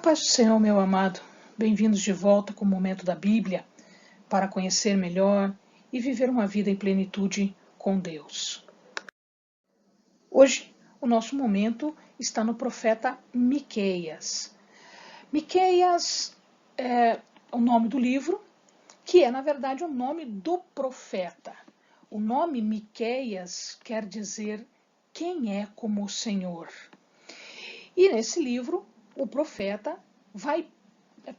paz do Senhor, meu amado, bem-vindos de volta com o Momento da Bíblia para conhecer melhor e viver uma vida em plenitude com Deus. Hoje, o nosso momento está no profeta Miqueias. Miqueias é o nome do livro, que é, na verdade, o nome do profeta. O nome Miqueias quer dizer quem é como o Senhor. E nesse livro, o profeta vai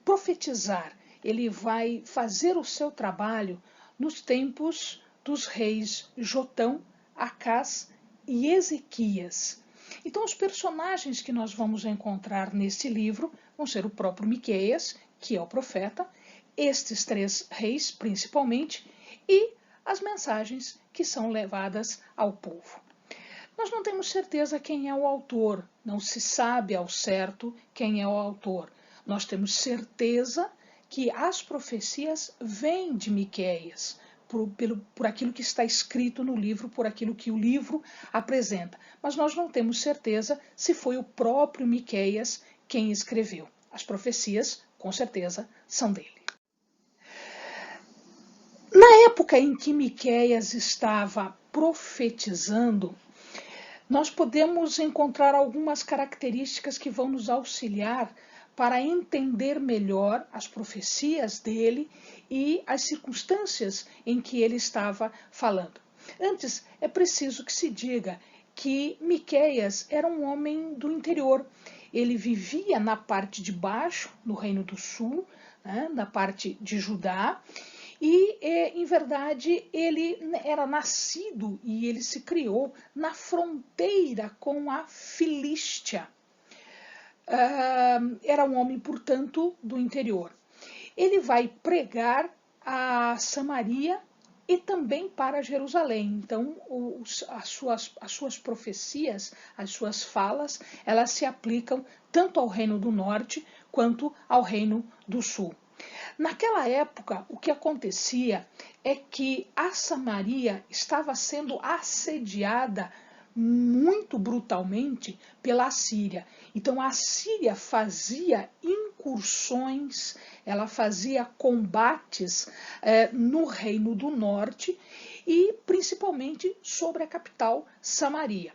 profetizar, ele vai fazer o seu trabalho nos tempos dos reis Jotão, Acás e Ezequias. Então, os personagens que nós vamos encontrar nesse livro vão ser o próprio Miqueias, que é o profeta, estes três reis, principalmente, e as mensagens que são levadas ao povo. Nós não temos certeza quem é o autor, não se sabe ao certo quem é o autor. Nós temos certeza que as profecias vêm de Miqueias, por aquilo que está escrito no livro, por aquilo que o livro apresenta. Mas nós não temos certeza se foi o próprio Miqueias quem escreveu. As profecias, com certeza, são dele. Na época em que Miqueias estava profetizando, nós podemos encontrar algumas características que vão nos auxiliar para entender melhor as profecias dele e as circunstâncias em que ele estava falando. Antes, é preciso que se diga que Miqueias era um homem do interior. Ele vivia na parte de baixo, no Reino do Sul, na parte de Judá, e, em verdade, ele era nascido e ele se criou na fronteira com a Filístia. Era um homem, portanto, do interior. Ele vai pregar a Samaria e também para Jerusalém. Então, as suas profecias, as suas falas, elas se aplicam tanto ao Reino do Norte quanto ao Reino do Sul. Naquela época, o que acontecia é que a Samaria estava sendo assediada muito brutalmente pela Assíria. Então, a Assíria fazia incursões, ela fazia combates no Reino do Norte e principalmente sobre a capital Samaria.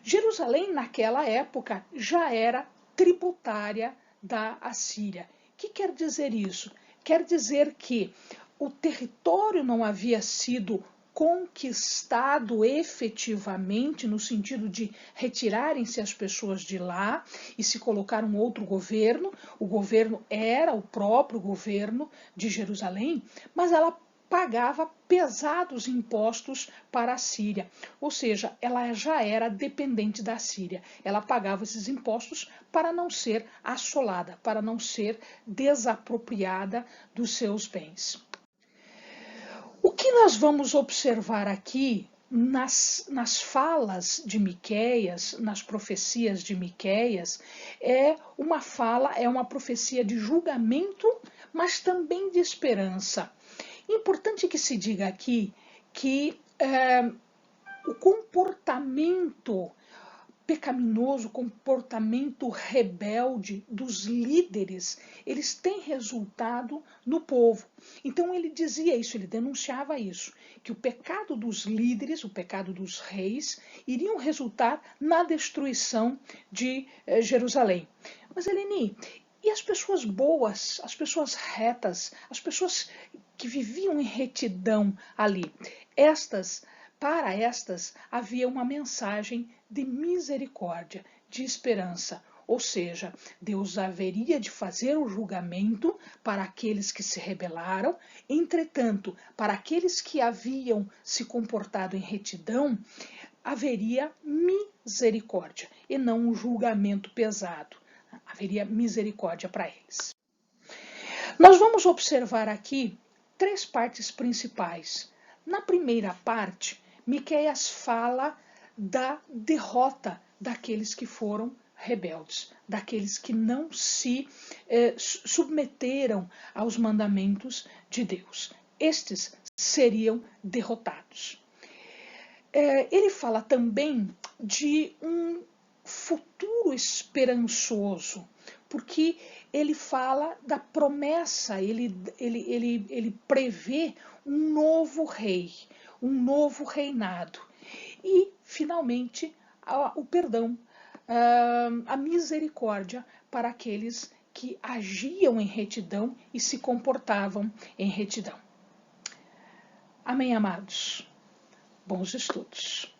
Jerusalém, naquela época, já era tributária da Assíria. O que quer dizer isso? Quer dizer que o território não havia sido conquistado efetivamente, no sentido de retirarem-se as pessoas de lá e se colocar um outro governo. O governo era o próprio governo de Jerusalém, mas ela pagava pesados impostos para a Síria, ou seja, ela já era dependente da Síria. Ela pagava esses impostos para não ser assolada, para não ser desapropriada dos seus bens. O que nós vamos observar aqui nas falas de Miqueias, nas profecias de Miqueias, é uma profecia de julgamento, mas também de esperança. Importante que se diga aqui que o comportamento pecaminoso, o comportamento rebelde dos líderes, eles têm resultado no povo. Então ele dizia isso, ele denunciava isso, que o pecado dos líderes, o pecado dos reis, iriam resultar na destruição de Jerusalém. Mas, Eleni, e as pessoas boas, as pessoas retas, as pessoas que viviam em retidão ali? Para estas havia uma mensagem de misericórdia, de esperança. Ou seja, Deus haveria de fazer o julgamento para aqueles que se rebelaram, entretanto, para aqueles que haviam se comportado em retidão, haveria misericórdia e não um julgamento pesado. Haveria misericórdia para eles. Nós vamos observar aqui três partes principais. Na primeira parte, Miqueias fala da derrota daqueles que foram rebeldes, daqueles que não se submeteram aos mandamentos de Deus. Estes seriam derrotados. Ele fala também de um futuro esperançoso, porque ele fala da promessa, ele prevê um novo rei, um novo reinado. E, finalmente, o perdão, a misericórdia para aqueles que agiam em retidão e se comportavam em retidão. Amém, amados? Bons estudos.